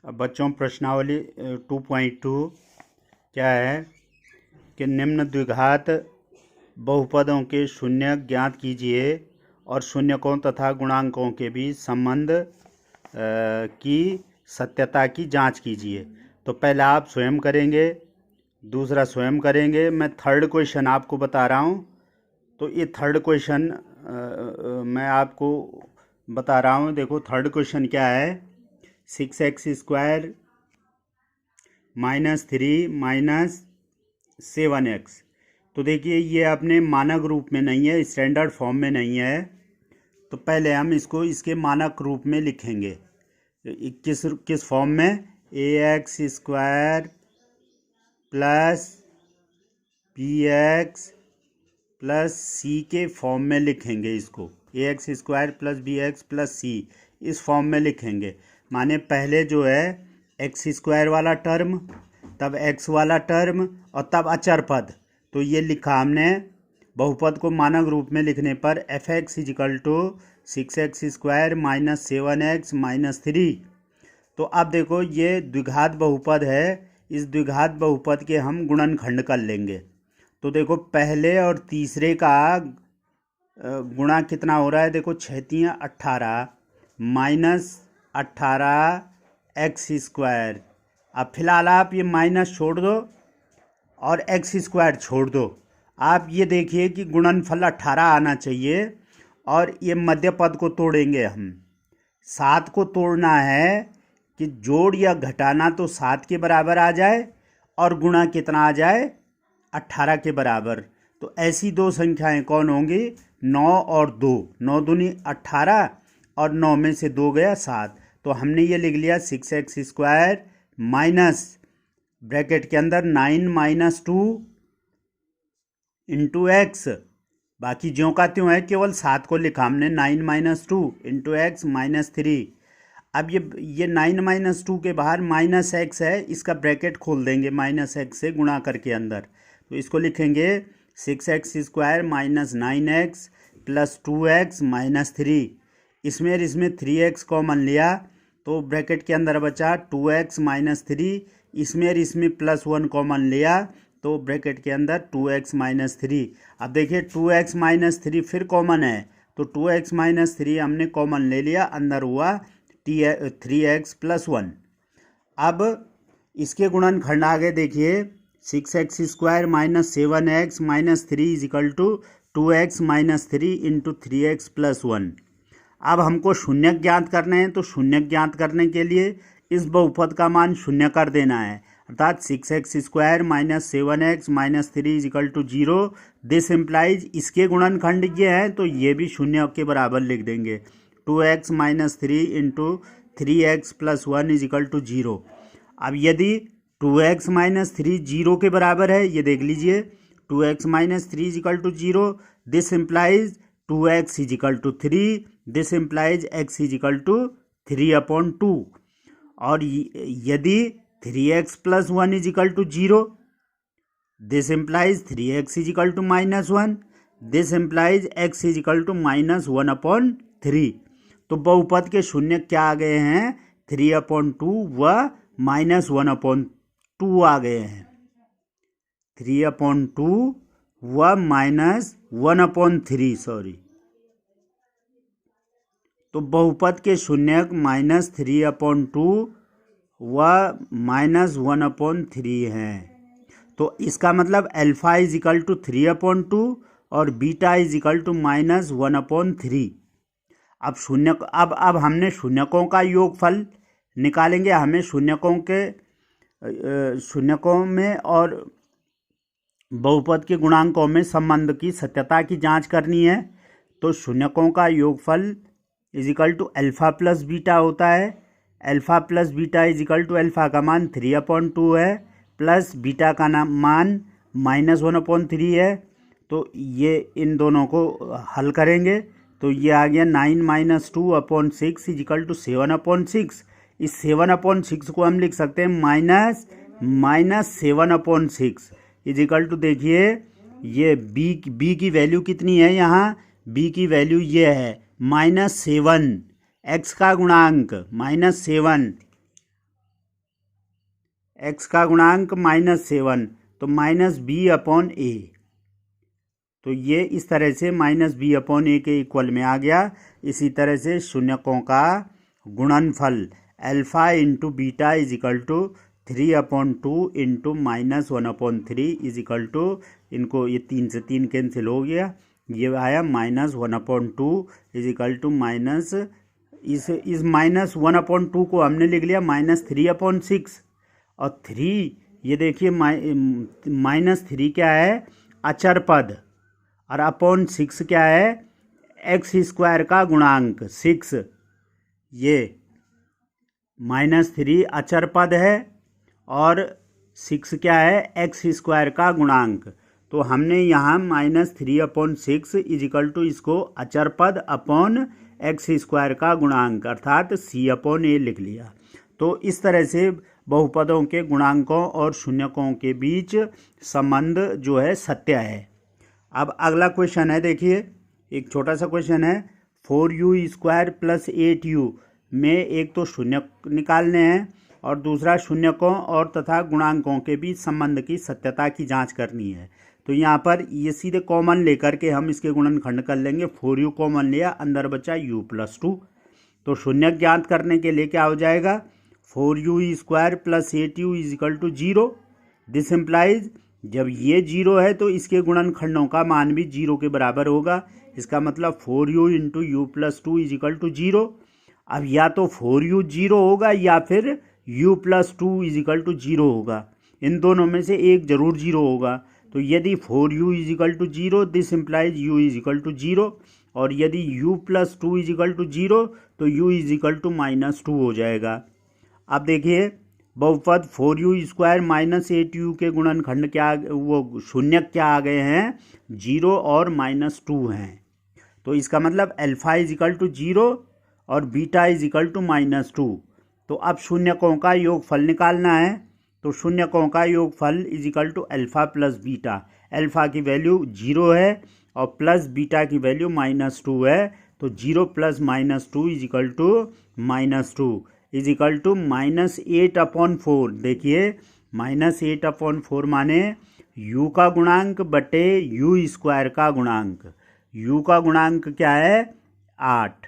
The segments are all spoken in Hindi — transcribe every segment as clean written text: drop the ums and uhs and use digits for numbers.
अब बच्चों प्रश्नावली 2.2 क्या है कि निम्न द्विघात बहुपदों के शून्य ज्ञात कीजिए और शून्यकों तथा गुणांकों के बीच संबंध की सत्यता की जांच कीजिए। तो पहले आप स्वयं करेंगे, दूसरा स्वयं करेंगे। मैं थर्ड क्वेश्चन आपको बता रहा हूँ। तो ये थर्ड क्वेश्चन मैं आपको बता रहा हूँ। देखो थर्ड क्वेश्चन क्या है, 6x² -3 -7x। तो देखिए ये अपने मानक रूप में नहीं है, स्टैंडर्ड फॉर्म में नहीं है। तो पहले हम इसको इसके मानक रूप में लिखेंगे। किस फॉर्म में? ax² प्लस bx प्लस सी के फॉर्म में लिखेंगे इसको। ax² प्लस bx प्लस सी इस फॉर्म में लिखेंगे। माने पहले जो है x² वाला टर्म, तब x वाला टर्म और तब अचर पद। तो ये लिखा हमने। बहुपद को मानक रूप में लिखने पर fx = 6x² -7x -3। तो अब देखो ये द्विघात बहुपद है, इस द्विघात बहुपद के हम गुणनखंड कर लेंगे। तो देखो पहले और तीसरे का गुणा कितना हो रहा है, देखो 6 × 18 -18x²। अब फिलहाल आप ये माइनस छोड़ दो और x² छोड़ दो। आप ये देखिए कि गुणनफल 18 आना चाहिए और ये मध्य पद को तोड़ेंगे हम। 7 को तोड़ना है कि जोड़ या घटाना तो 7 के बराबर आ जाए और गुणा कितना आ जाए, 18 के बराबर। तो ऐसी दो संख्याएं कौन होंगी? 9 और 2। 9 दूनी 18 और 9 में से 2 गया 7। तो हमने ये लिख लिया 6x² माइनस ब्रैकेट के अंदर 9 - 2 इंटू x। बाकी ज्यों का त्यों है, केवल 7 को लिखा हमने। 9 - 2 इंटू x -3। अब ये 9 - 2 के बाहर -x है, इसका ब्रैकेट खोल देंगे -x से गुणा करके अंदर। तो इसको लिखेंगे 6x² -9x प्लस 2x -3। इसमें 3x कॉमन लिया तो ब्रैकेट के अंदर बचा 2x -3। इसमें +1 कॉमन लिया तो ब्रैकेट के अंदर 2x -3। अब देखिए 2x -3 फिर कॉमन है, तो 2x -3 हमने कॉमन ले लिया, अंदर हुआ 3x + 1। अब इसके गुणनखंड आगे देखिए 6x² -7x -3 = 2x -3 into 3x + 1। अब हमको शून्य ज्ञात करने हैं, तो शून्य ज्ञात करने के लिए इस बहुपद का मान शून्य कर देना है, अर्थात 6x² -7x -3 = 0। दिस इम्प्लाइज इसके गुणनखंड ये हैं तो ये भी शून्य के बराबर लिख देंगे। 2x -3 into 3x + 1 = 0। अब यदि 2x -3 0 के बराबर है, ये देख लीजिए 2x -3 = 0। This implies 2x = 3। This implies x = 3/2। और यदि 3x + 1 = 0, this implies 3x = -1। This implies x = -1/3। तो बहुपद के शून्य क्या आ गए हैं? 3/2 व -1/2 आ गए हैं। 3/2 व -1/3, सॉरी। तो बहुपद के शून्य -3/2 व -1/3 हैं। तो इसका मतलब अल्फा = 3/2 और बीटा = -1/3। अब हमने शून्यकों का योगफल निकालेंगे। हमें शून्यकों में और बहुपद के गुणांकों में संबंध की सत्यता की जांच करनी है। तो शून्यकों का योगफल = अल्फा प्लस बीटा होता है। अल्फा प्लस बीटा = अल्फा का मान 3/2 है प्लस बीटा का मान -1/3 है। तो ये इन दोनों को हल करेंगे तो ये आ गया 9 - 2/6 = 7/6। इस 7/6 को हम लिख सकते हैं -7/6 = देखिए ये b की वैल्यू कितनी है यहाँ? b की वैल्यू ये है -7। x का गुणांक -7 एक्स का गुणांक -7, तो -b/a। तो ये इस तरह से -b/a के इक्वल में आ गया। इसी तरह से शून्यकों का गुणनफल alpha into beta is equal to 3/2 into -1/3 is equal to, इनको ये 3 से 3 कैंसिल हो गया, ये आया -1/2 इज इक्वल टू माइनस इस -1/2 को हमने लिख लिया -3/6, और 3 ये देखिए -3 क्या है, अचर पद, और /6 क्या है, x² का गुणांक 6। ये -3 अचर पद है और 6 क्या है, x² का गुणांक। तो हमने यहाँ -3/6 इज इक्वल टू इसको अचर पद अपॉन x² का गुणांक अर्थात c/a लिख लिया। तो इस तरह से बहुपदों के गुणांकों और शून्यकों के बीच संबंध जो है सत्य है। अब अगला क्वेश्चन है, देखिए एक छोटा सा क्वेश्चन है, 4u² + 8u में एक तो शून्य निकालने हैं और दूसरा शून्यकों और तथा गुणांकों के बीच संबंध की सत्यता की जांच करनी है। तो यहाँ पर ये सीधे कॉमन लेकर के हम इसके गुणनखंड कर लेंगे। 4u कॉमन लिया, अंदर बचा u + 2। तो शून्य ज्ञात करने के लिए क्या हो जाएगा, 4u² + 8u is equal to 0। This implies जब ये 0 है तो इसके गुणनखंडों का मान भी 0 के बराबर होगा। इसका मतलब 4u into u + 2 is equal to 0। अब या तो 4u 0 होगा या फिर u + 2 इज इक्वल टू 0 होगा, इन दोनों में से एक जरूर 0 होगा। तो यदि 4u is equal to 0, this implies u is equal to 0, और यदि u + 2 इज इक्वल टू 0 तो u इज इक्वल टू -2 हो जाएगा। अब देखिए बहुपद 4u² - 8u के गुणनखंड क्या, वो शून्य क्या आ गए हैं, 0 और -2 हैं। तो इसका मतलब अल्फा इज इक्वल टू 0 और बीटा इज इक्वल टू -2। तो अब शून्यकों का योगफल निकालना है। तो शून्यकों का योगफल is equal to alpha plus beta. Alpha की वैल्यू 0 है और प्लस बीटा की वैल्यू -2 है। तो 0 + -2 is equal to -2 is equal to -8/4। देखिए -8/4 माने u का गुणांक बटे u² का गुणांक। u का गुणांक क्या है, 8,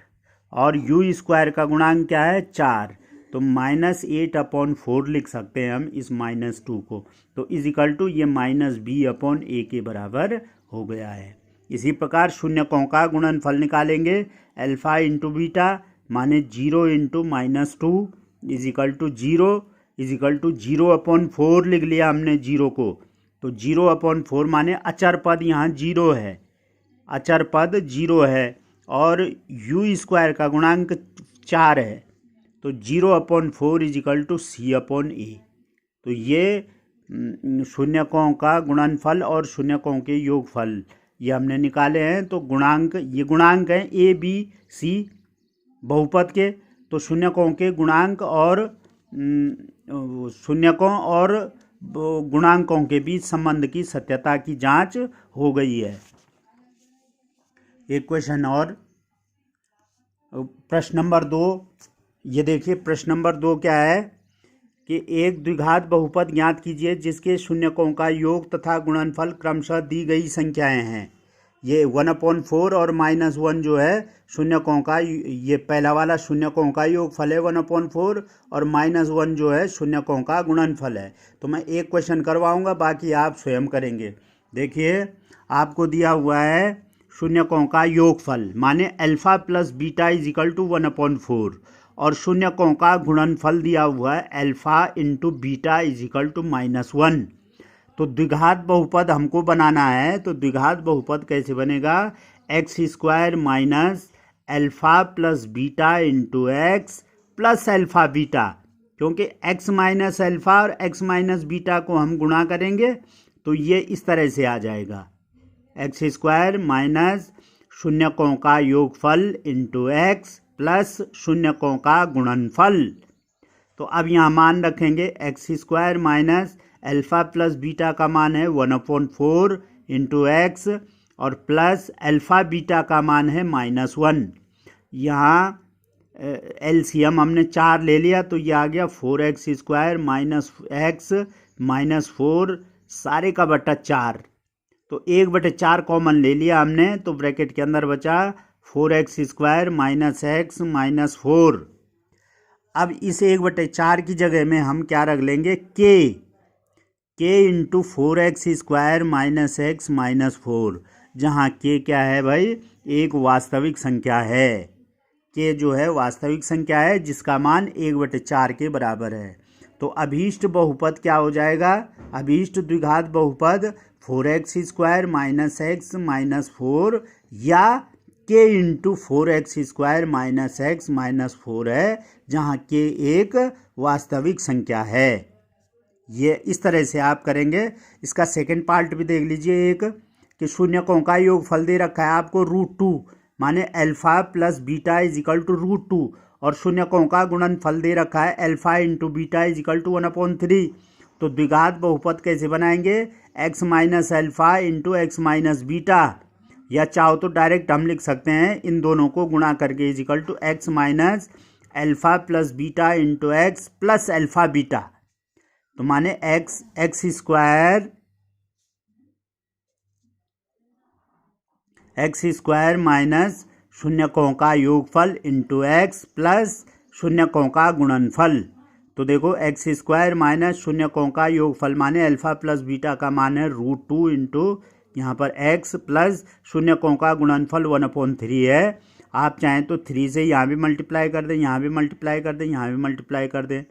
और u² का गुणांक क्या है, 4। तो -8/4 लिख सकते हैं हम इस -2 को। तो इज इक्वल टू ये -b/a के बराबर हो गया है। इसी प्रकार शून्यकों का गुणनफल निकालेंगे। अल्फा इंटू बीटा माने 0 into -2 is equal to 0 is equal to 0/4 लिख लिया हमने 0 को। तो 0/4 माने अचर पद यहाँ 0 है, अचर पद 0 है और u² का गुणांक 4 है। तो 0/4 इज इक्वल टू c/a। तो ये शून्यकों का गुणनफल और शून्यकों के योगफल ये हमने निकाले हैं। तो गुणांक, ये गुणांक हैं a b c बहुपद के। तो शून्यकों के गुणांक और शून्यकों और गुणांकों के बीच संबंध की सत्यता की जांच हो गई है। एक क्वेश्चन और, प्रश्न नंबर 2। ये देखिए प्रश्न नंबर 2 क्या है कि एक द्विघात बहुपद ज्ञात कीजिए जिसके शून्यकों का योग तथा गुणनफल क्रमशः दी गई संख्याएं हैं। ये 1/4 और -1 जो है शून्यकों का, ये पहला वाला शून्यकों का योगफल है 1/4 और -1 जो है शून्यकों का गुणनफल है। तो मैं एक क्वेश्चन करवाऊंगा, बाकी आप स्वयं करेंगे। देखिए आपको दिया हुआ है शून्यकों का योगफल माने alpha plus beta is equal to 1/4 और शून्यकों का गुणनफल दिया हुआ है alpha into beta is equal to -1। तो द्विघात बहुपद हमको बनाना है। तो द्विघात बहुपद कैसे बनेगा, x² minus alpha plus beta into x plus alpha beta, क्योंकि x माइनस अल्फा और x माइनस बीटा को हम गुणा करेंगे तो ये इस तरह से आ जाएगा, x² माइनस शून्यकों का योगफल इंटू एक्स प्लस शून्यकों का गुणनफल। तो अब यहाँ मान रखेंगे x² minus alpha plus beta का मान है 1/4 इंटू एक्स और प्लस अल्फा बीटा का मान है -1। यहाँ एलसीएम हमने 4 ले लिया तो ये आ गया 4x² माइनस एक्स माइनस 4 सारे का बटा 4। तो 1/4 कॉमन ले लिया हमने तो ब्रैकेट के अंदर बचा 4x² माइनस एक्स माइनस 4। अब इस 1/4 की जगह में हम क्या रख लेंगे के into 4x² minus x minus 4, जहाँ के क्या है भाई, एक वास्तविक संख्या है। के जो है वास्तविक संख्या है जिसका मान 1/4 के बराबर है। तो अभीष्ट बहुपद क्या हो जाएगा, अभीष्ट द्विघात बहुपद 4x² माइनस एक्स माइनस 4 या के into 4x² minus x minus 4 है, जहाँ के एक वास्तविक संख्या है। ये इस तरह से आप करेंगे। इसका सेकंड पार्ट भी देख लीजिए, एक कि शून्यकों का योगफल दे रखा है आपको √2, माने alpha plus beta is equal to √2, और शून्यकों का गुणनफल दे रखा है alpha into beta is equal to 1/3। तो द्विघात बहुपद कैसे बनाएंगे, x minus alpha into x minus beta, या चाहो तो डायरेक्ट हम लिख सकते हैं इन दोनों को गुणा करके is equal to x minus alpha plus beta into x plus alpha beta. तो माने x² माइनस शून्यकों का योगफल इंटू एक्स प्लस शून्यकों का गुणनफल। तो देखो x² माइनस शून्यकों का योगफल माने अल्फा प्लस बीटा का मान है √2 इंटू यहाँ पर x प्लस शून्यकों का गुणनफल 1/3 है। आप चाहें तो 3 से यहाँ भी मल्टीप्लाई कर दें, यहाँ भी मल्टीप्लाई कर दें, यहाँ भी मल्टीप्लाई कर दें।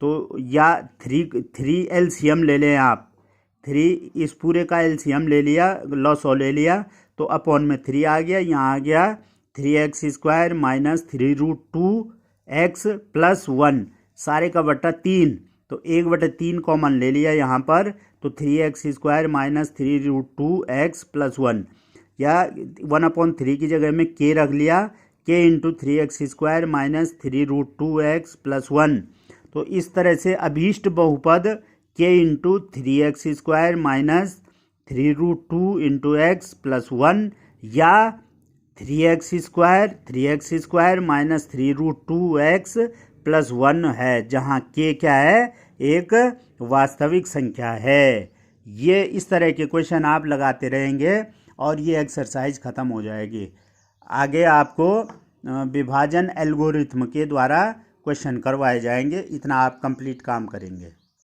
तो या 3 एलसीएम ले लें आप, 3 इस पूरे का एलसीएम ले लिया, लॉसो ले लिया, तो अपॉन में 3 आ गया, यहाँ आ गया 3x² माइनस 3√2x प्लस 1 सारे का बटा 3। तो 1/3 कॉमन ले लिया यहाँ पर, तो 3x² माइनस 3√2x प्लस 1, या 1/3 की जगह में के रख लिया, के into 3x² minus 3√2x plus 1। तो इस तरह से अभीष्ट बहुपद के into 3x² minus 3√2 into x plus 1 या 3x² माइनस 3√2x प्लस 1 है, जहाँ के क्या है, एक वास्तविक संख्या है। ये इस तरह के क्वेश्चन आप लगाते रहेंगे और ये एक्सरसाइज ख़त्म हो जाएगी। आगे आपको विभाजन एल्गोरिथम के द्वारा क्वेश्चन करवाए जाएंगे, इतना आप कंप्लीट काम करेंगे।